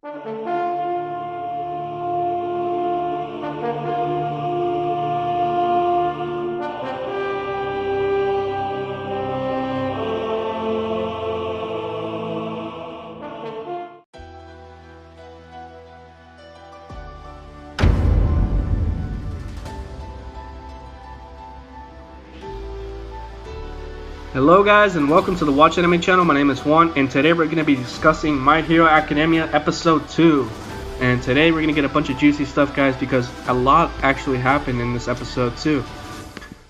Hello guys, and welcome to the Watch Anime channel. My name is Juan, and today we're going to be discussing My Hero Academia episode 2. And today we're going to get a bunch of juicy stuff, guys, because a lot actually happened in this episode too.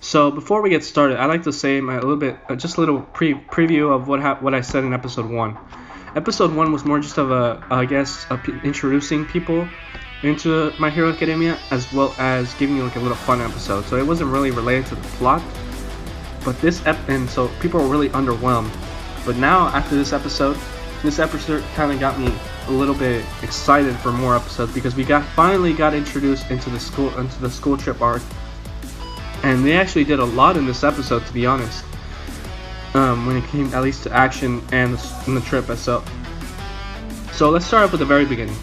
So before we get started, I'd like to say just a little preview of what I said in episode 1. Episode 1 was more just of introducing people into My Hero Academia, as well as giving you like a little fun episode. So it wasn't really related to the plot. But and so people were really underwhelmed. But now after this episode kind of got me a little bit excited for more episodes, because we finally got introduced into the school trip arc, and they actually did a lot in this episode, to be honest. When it came at least to action and the trip itself. So let's start off with the very beginning.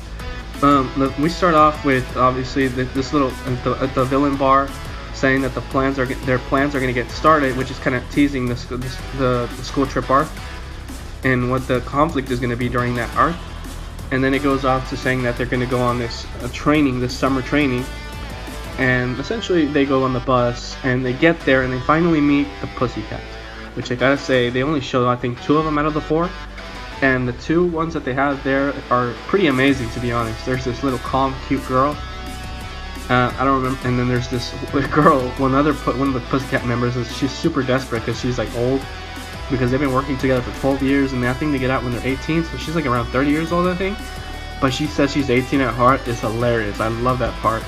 We start off with obviously this little at the villain bar, saying that their plans are going to get started, which is kind of teasing the school trip arc and what the conflict is going to be during that arc. And then it goes off to saying that they're going to go on this summer training, and essentially they go on the bus and they get there and they finally meet the Pussycats, which I gotta say, they only show I think 2 of them out of the 4, and the 2 ones that they have there are pretty amazing, to be honest. There's this little calm, cute girl. I don't remember. And then there's this girl, one of the Pussycat members. She's super desperate because she's like old, because they've been working together for 12 years, and I think they get out when they're 18. So she's like around 30 years old, I think. But she says she's 18 at heart. It's hilarious. I love that part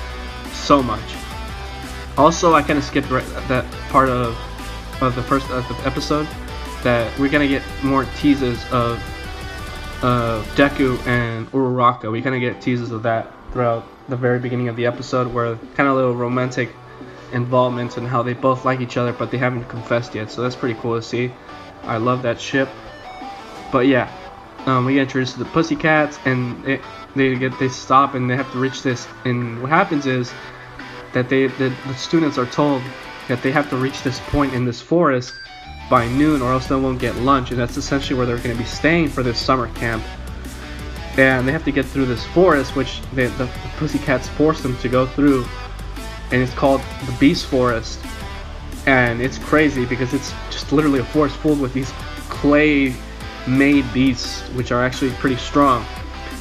so much. Also, I kind of skipped that part of the episode, that we're gonna get more teases of Deku and Uraraka. We kind of get teases of that throughout the very beginning of the episode, where kind of little romantic involvements and how they both like each other, but they haven't confessed yet. So that's pretty cool to see. I love that ship. But yeah, we get introduced to the Pussycats, and they stop and they have to reach this. And what happens is that the students are told that they have to reach this point in this forest by noon, or else they won't get lunch. And that's essentially where they're going to be staying for this summer camp. And they have to get through this forest, which the Pussycats force them to go through, and it's called the Beast Forest. And it's crazy because it's just literally a forest full with these clay-made beasts, which are actually pretty strong.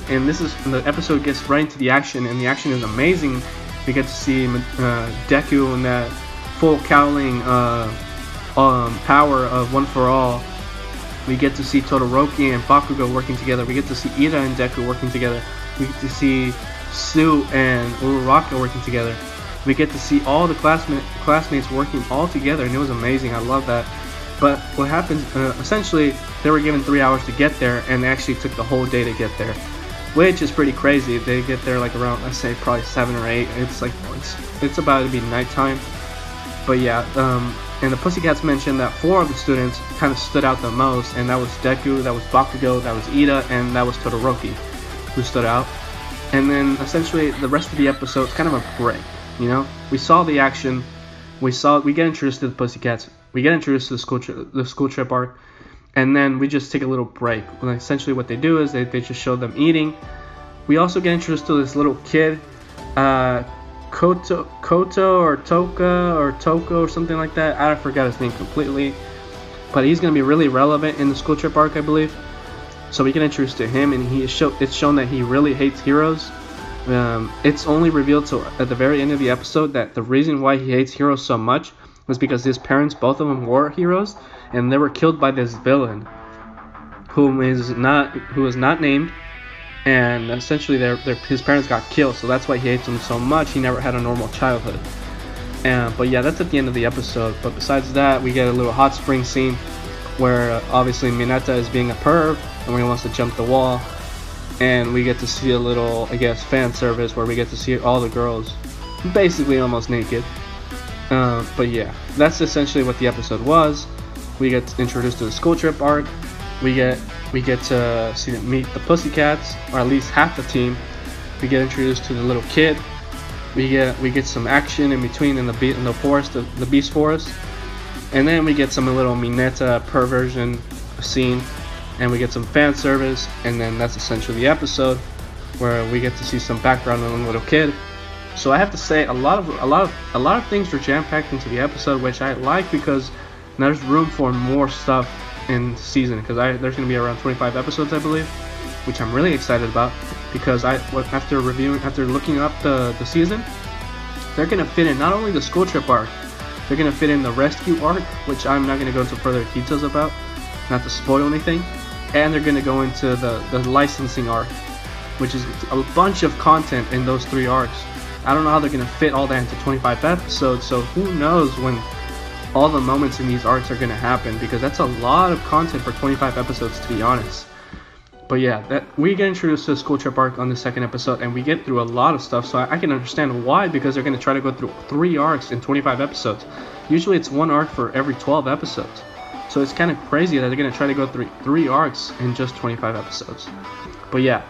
And the episode gets right into the action, and the action is amazing. We get to see Deku in that full cowling power of One for All. We get to see Todoroki and Bakugo working together. We get to see Ida and Deku working together. We get to see Sue and Uraraka working together. We get to see all the classmates working all together, and it was amazing. I love that. But what happens, essentially, they were given 3 hours to get there, and they actually took the whole day to get there, which is pretty crazy. They get there like around, let's say, probably 7 or 8. It's about to be nighttime. But yeah, and the Pussycats mentioned that 4 of the students kind of stood out the most, and that was Deku, that was Bakugo, that was Ida, and that was Todoroki, who stood out. And then essentially the rest of the episode is kind of a break, you know? We saw the action, we get introduced to the Pussycats, we get introduced to the school trip arc, and then we just take a little break. And essentially what they do is they just show them eating. We also get introduced to this little kid, Koto or Toka or Toko or something like that. I forgot his name completely, but he's going to be really relevant in the school trip arc, I believe. So we get introduced to him, and it's shown that he really hates heroes. It's only revealed at the very end of the episode that the reason why he hates heroes so much was because his parents, both of them, were heroes, and they were killed by this villain who is not named. And essentially his parents got killed, so that's why he hates them so much. He never had a normal childhood. But yeah, that's at the end of the episode. But besides that, we get a little hot spring scene where obviously Mineta is being a perv and he wants to jump the wall. And we get to see a little, I guess, fan service where we get to see all the girls basically almost naked. But yeah, that's essentially what the episode was. We get introduced to the school trip arc. we get to meet the Pussycats, or at least half the team. We get introduced to the little kid. We get some action in between in the forest, the Beast Forest, and then we get some little Mineta perversion scene, and we get some fan service, and then that's essentially the episode, where we get to see some background on the little kid. So I have to say, a lot of things were jam-packed into the episode, which I like, because there's room for more stuff in the season, because there's going to be around 25 episodes, I believe, which I'm really excited about, because after looking up the season, they're going to fit in not only the school trip arc, they're going to fit in the rescue arc, which I'm not going to go into further details about, not to spoil anything, and they're going to go into the licensing arc, which is a bunch of content in those 3 arcs. I don't know how they're going to fit all that into 25 episodes, so who knows when all the moments in these arcs are going to happen, because that's a lot of content for 25 episodes, to be honest. But yeah, we get introduced to the school trip arc on the 2nd episode, and we get through a lot of stuff, so I can understand why, because they're going to try to go through 3 arcs in 25 episodes. Usually it's 1 arc for every 12 episodes. So it's kind of crazy that they're going to try to go through 3 arcs in just 25 episodes. But yeah,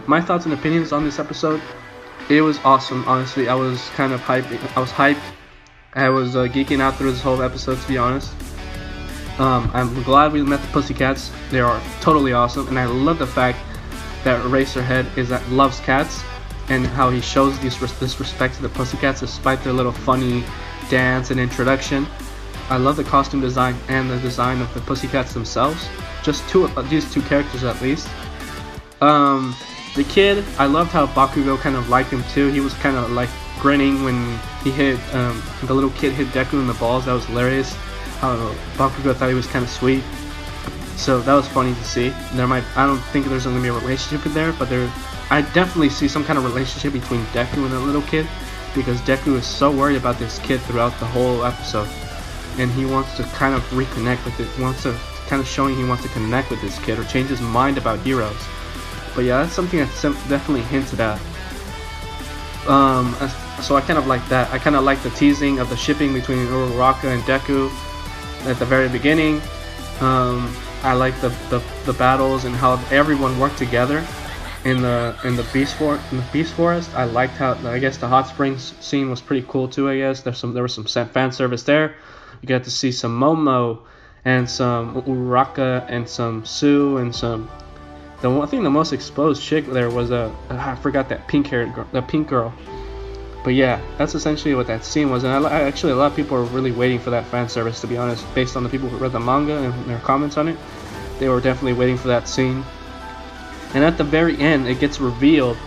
my thoughts and opinions on this episode. It was awesome, honestly. I was kind of hyped. I was geeking out through this whole episode, to be honest. I'm glad we met the Pussycats. They are totally awesome, and I love the fact that Eraserhead loves cats, and how he shows this respect to the Pussycats despite their little funny dance and introduction. I love the costume design and the design of the Pussycats themselves. Just these 2 characters at least. The kid, I loved how Bakugo kind of liked him too. He was kind of like grinning when he hit the little kid hit Deku in the balls. That was hilarious. I don't know, Bakugo thought he was kind of sweet, so that was funny to see. I don't think there's going to be a relationship in there, but I definitely see some kind of relationship between Deku and the little kid, because Deku is so worried about this kid throughout the whole episode, and he wants to kind of reconnect with it. He wants to kind of showing he wants to connect with this kid or change his mind about heroes. But yeah, that's something that's definitely hinted at. So I kind of like that. I kind of like the teasing of the shipping between Uraraka and Deku at the very beginning. I like the battles and how everyone worked together in the Beast Forest. I liked how, I guess, the hot springs scene was pretty cool too. I guess there was some fan service there. You got to see some Momo and some Uraraka and some Sue and some. I think the most exposed chick there was I forgot that pink girl. But yeah, that's essentially what that scene was, and actually a lot of people are really waiting for that fan service, to be honest. Based on the people who read the manga and their comments on it, they were definitely waiting for that scene. And at the very end, it gets revealed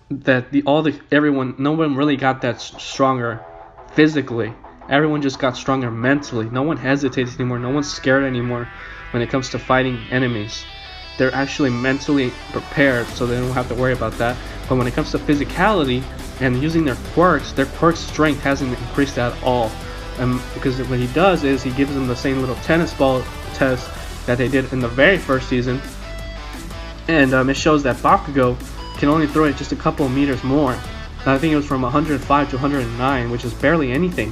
that no one really got that stronger physically. Everyone just got stronger mentally. No one hesitates anymore. No one's scared anymore when it comes to fighting enemies. They're actually mentally prepared, so they don't have to worry about that. But when it comes to physicality and using their quirk strength hasn't increased at all. Because what he does is he gives them the same little tennis ball test that they did in the very first season. And it shows that Bakugo can only throw it just a couple of meters more. I think it was from 105 to 109, which is barely anything.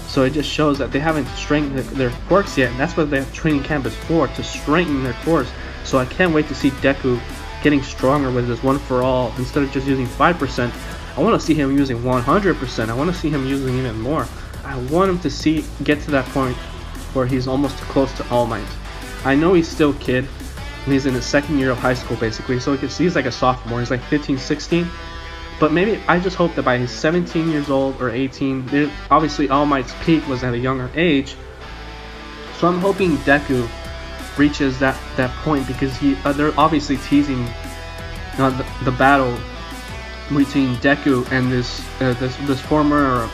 So it just shows that they haven't strengthened their quirks yet, and that's what their training camp is for, to strengthen their quirks. So I can't wait to see Deku getting stronger with this one for all. Instead of just using 5%, I want to see him using 100%. I want to see him using even more. I want him to get to that point where he's almost close to All Might. I know he's still a kid, and he's in his 2nd year of high school basically, so he's like a sophomore. He's like 15, 16. But maybe I just hope that by his 17 years old or 18, obviously All Might's peak was at a younger age. So I'm hoping Deku reaches that point, because they're obviously teasing the battle between Deku and this former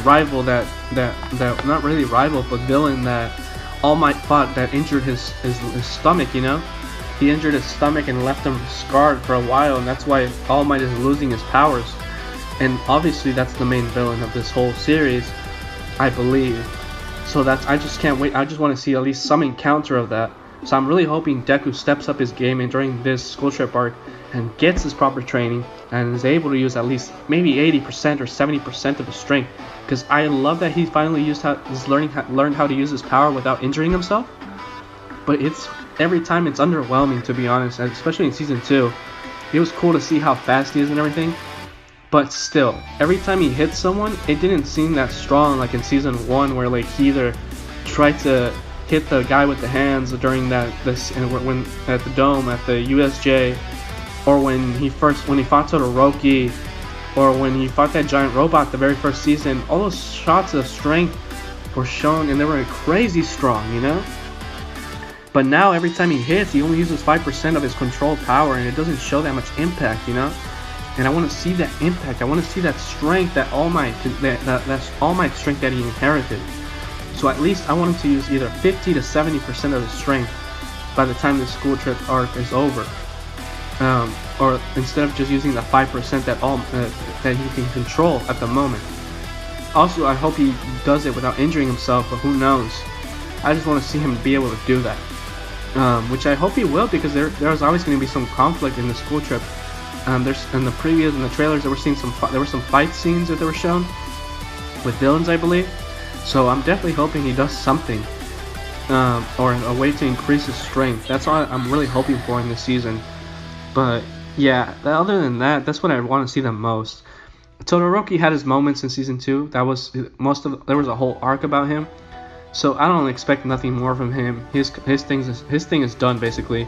rival that not really rival but villain that All Might fought, that injured his stomach. You know, he injured his stomach and left him scarred for a while, and that's why All Might is losing his powers. And obviously that's the main villain of this whole series, I believe. So I just can't wait. I just want to see at least some encounter of that. So I'm really hoping Deku steps up his game and during this school trip arc and gets his proper training and is able to use at least maybe 80% or 70% of his strength. Because I love that he finally learned how to use his power without injuring himself. but every time it's underwhelming, to be honest, especially in season 2. It was cool to see how fast he is and everything, but still, every time he hit someone, it didn't seem that strong like in season 1, where like he either tried to hit the guy with the hands during when at the dome at the USJ, or when he fought Todoroki, or when he fought that giant robot the very first season. All those shots of strength were shown, and they were crazy strong, you know. But now every time he hits, he only uses 5% of his control power, and it doesn't show that much impact, you know. And I want to see that impact. I want to see that strength, that All Might, that's All Might strength that he inherited. So at least I want him to use either 50 to 70% of his strength by the time the school trip arc is over, or instead of just using the 5% that he can control at the moment. Also, I hope he does it without injuring himself, but who knows? I just want to see him be able to do that. Which I hope he will, because there's always going to be some conflict in the school trip. There's in the previews and the trailers there were some fight scenes that they were shown with villains, I believe. So I'm definitely hoping he does something, or a way to increase his strength. That's all I'm really hoping for in this season. But yeah, other than that, that's what I want to see the most. Todoroki had his moments in season 2. There was a whole arc about him. So I don't expect nothing more from him. His thing is done, basically.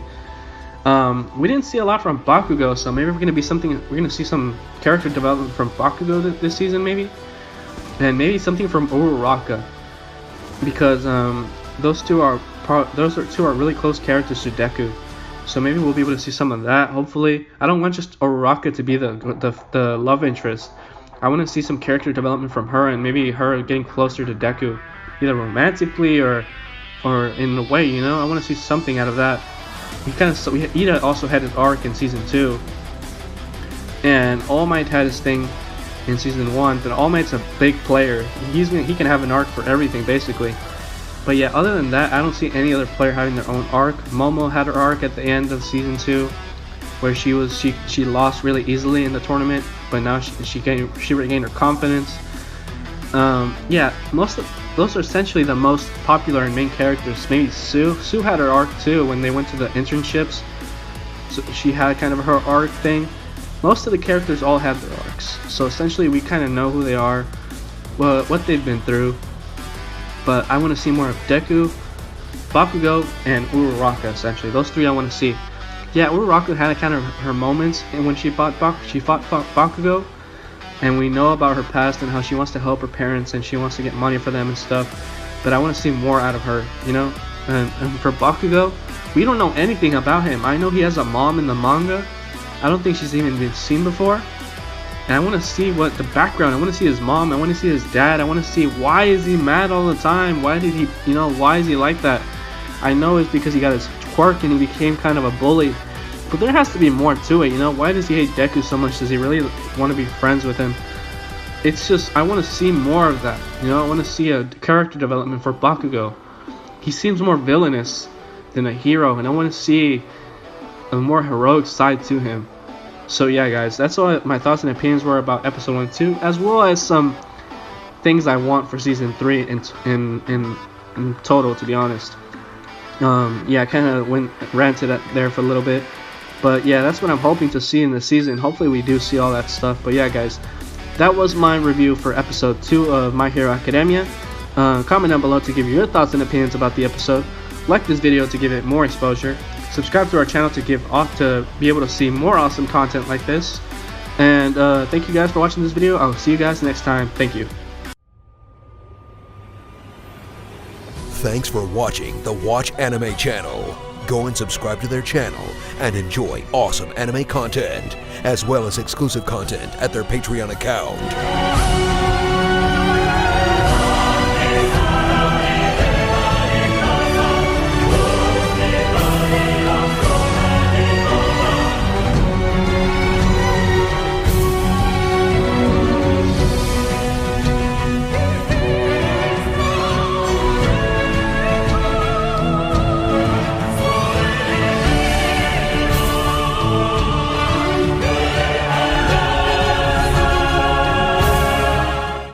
We didn't see a lot from Bakugo, so maybe we're gonna see some character development from Bakugo this season, maybe, and maybe something from Uraraka, because those two are really close characters to Deku. So maybe we'll be able to see some of that. Hopefully, I don't want just Uraraka to be the love interest. I want to see some character development from her, and maybe her getting closer to Deku, either romantically or in a way, you know. I want to see something out of that. Ida also had his arc in season 2, and All Might had his thing in season 1. But All Might's a big player. He can have an arc for everything, basically. But yeah, other than that, I don't see any other player having their own arc. Momo had her arc at the end of season 2, where she lost really easily in the tournament, but now she regained her confidence. Yeah, those are essentially the most popular and main characters. Maybe Sue had her arc too when they went to the internships, so she had kind of her arc thing. Most of the characters all have their arcs, so essentially we kind of know who they are, what they've been through. But I want to see more of Deku, Bakugo, and Uraraka. Essentially, those three I want to see. Yeah, Uraraka had kind of her moments, and when she fought Bakugo, and we know about her past and how she wants to help her parents and she wants to get money for them and stuff. But I want to see more out of her, you know. And for Bakugo, we don't know anything about him. I know he has a mom in the manga. I don't think she's even been seen before. And I want to see what the background. I want to see his mom. I want to see his dad. I want to see why is he mad all the time. Why did he, why is he like that? I know it's because he got his quirk and he became kind of a bully. But there has to be more to it, you know. Why does he hate Deku so much? Does he really want to be friends with him? It's just, I want to see more of that, you know. I want to see a character development for Bakugo. He seems more villainous than a hero, and I want to see a more heroic side to him. So yeah, guys, that's all my thoughts and opinions were about episode 1 and 2, as well as some things I want for season 3 in total, to be honest. Yeah, I kind of ranted there for a little bit. But yeah, that's what I'm hoping to see in the season. Hopefully we do see all that stuff. But yeah, guys, that was my review for episode 2 of My Hero Academia. Comment down below to give your thoughts and opinions about the episode. Like this video to give it more exposure. Subscribe to our channel to be able to see more awesome content like this. And thank you guys for watching this video. I'll see you guys next time. Thank you. Thanks for watching the Watch Anime channel. Go and subscribe to their channel and enjoy awesome anime content, as well as exclusive content at their Patreon account.